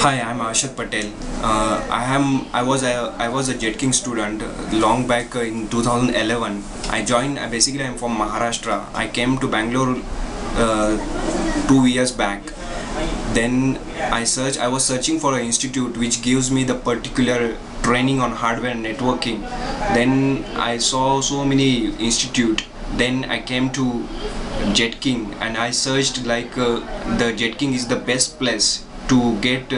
Hi, I'm Ashad Patel. I was a Jet King student long back in 2011. I joined. Basically, I'm from Maharashtra. I came to Bangalore 2 years back. Then I was searching for an institute which gives me the particular training on hardware and networking. Then I saw so many institute. Then I came to Jet King and I searched the Jet King is the best place to get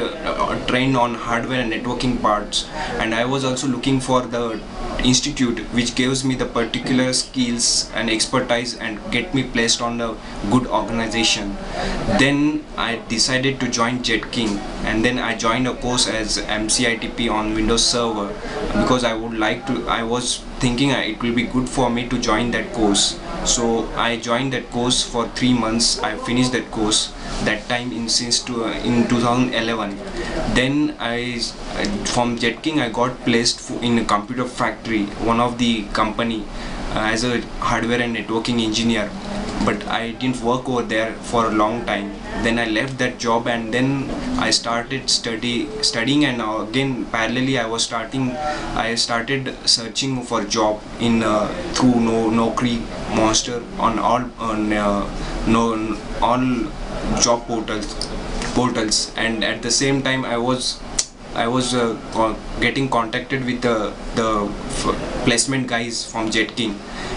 trained on hardware and networking parts. And I was also looking for the institute which gives me the particular skills and expertise and get me placed on a good organization. Then I decided to join Jet King, and then I joined a course as MCITP on Windows Server because I was thinking it will be good for me to join that course. So I joined that course for 3 months. I finished that course that time in 2011. Then from Jet King I got placed in a computer factory, one of the company, as a hardware and networking engineer. But I didn't work over there for a long time. Then I left that job and then I started studying, and again parallelly I started searching for job in through Naukri, Monster, on all job portals. And at the same time I was getting contacted with the placement guys from Jet King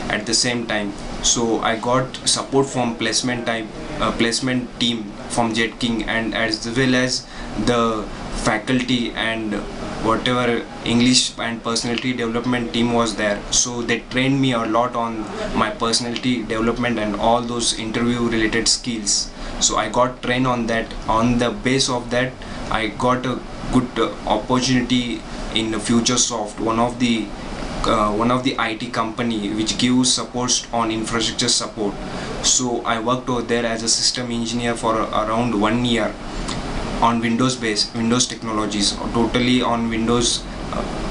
at the same time. So I got support from placement team from Jet King, and as well as the faculty and whatever English and personality development team was there. So they trained me a lot on my personality development and all those interview related skills. So I got trained on that. On the base of that, I got a good opportunity in Futuresoft, one of the IT company which gives supports on infrastructure support. So I worked over there as a system engineer for around 1 year on Windows technologies, totally on Windows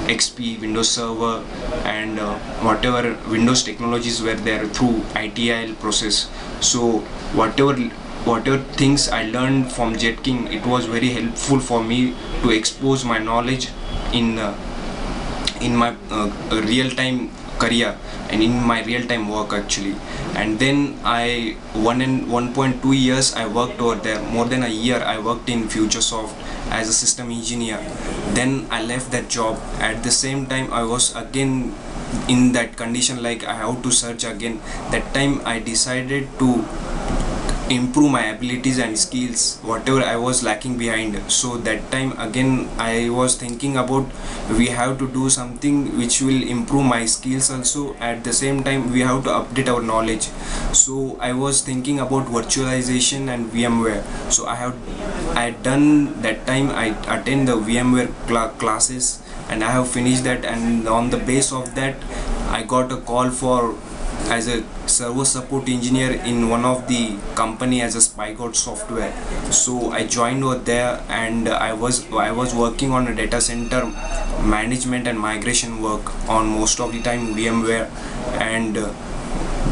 XP, Windows Server, and whatever Windows technologies were there through ITIL process. So whatever things I learned from Jet King, it was very helpful for me to expose my knowledge in my real-time career and in my real-time work actually. And then 1.2 years I worked over there. More than a year I worked in Futuresoft as a system engineer. Then I left that job. At the same time I was again in that condition, like I have to search again. That time I decided to improve my abilities and skills, whatever I was lacking behind. So that time again I was thinking about we have to do something which will improve my skills also. At the same time we have to update our knowledge. So I was thinking about virtualization and VMware. So I had done that time. I attend the VMware classes and I have finished that, and on the base of that I got a call for as a server support engineer in one of the company as a SpyGuard software. So I joined over there, and I was working on a data center management and migration work on most of the time VMware and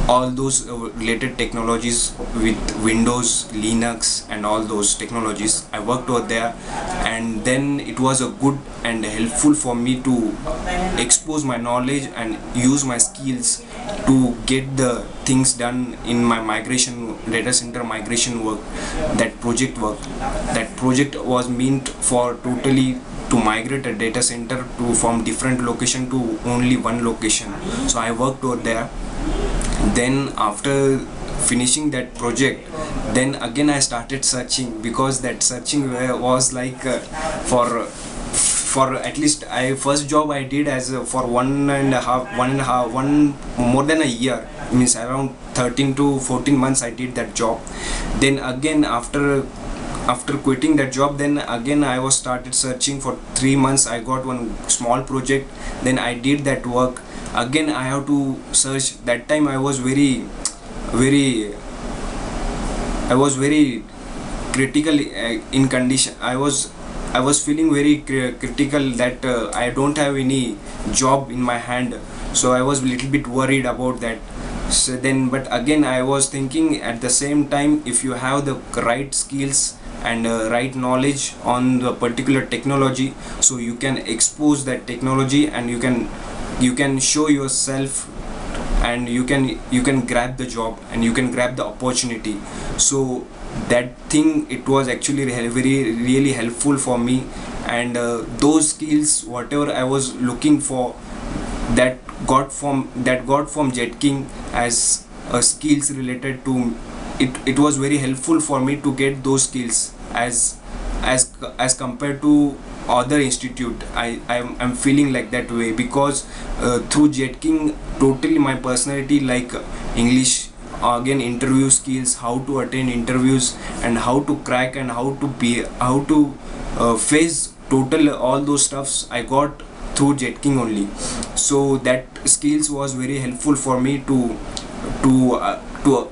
all those related technologies with Windows, Linux, and all those technologies. I worked over there, and then it was a good and helpful for me to expose my knowledge and use my skills to get the things done in my data center migration work. That project was meant for totally to migrate a data center from different location to only one location. So I worked over there. Then after finishing that project, then again I started searching, because that searching was like for at least first job I did as for one more than a year, means around 13 to 14 months I did that job. Then again after quitting that job, then again I was started searching for 3 months. I got one small project, then I did that work. Again I have to search. That time I was very critical in condition. I was feeling very critical that I don't have any job in my hand. So I was a little bit worried about that. So then, but again I was thinking, at the same time, if you have the right skills and right knowledge on the particular technology, so you can expose that technology and you can show yourself, and you can grab the job and you can grab the opportunity. So that thing, it was actually very really helpful for me. And those skills whatever I was looking for, that got from Jet King as skills related to it was very helpful for me to get those skills as compared to other institute. I'm feeling like that way because through Jet King, totally my personality, like English, again interview skills, how to attend interviews and how to crack and how to face total all those stuffs I got through Jet King only. So that skills was very helpful for me to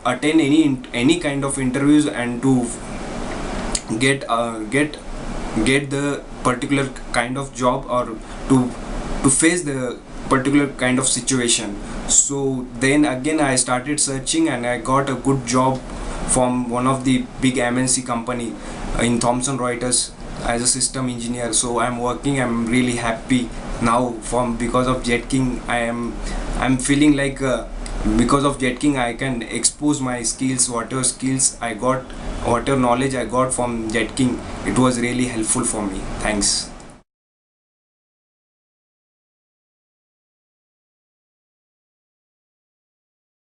attend any kind of interviews and to get the particular kind of job, or to face the particular kind of situation. So then again I started searching and I got a good job from one of the big MNC company in Thomson Reuters as a system engineer. So I'm working, I'm really happy now from because of Jet King. I'm feeling like because of Jet King I can expose my skills, whatever skills I got, whatever knowledge I got from Jet King. It was really helpful for me. Thanks.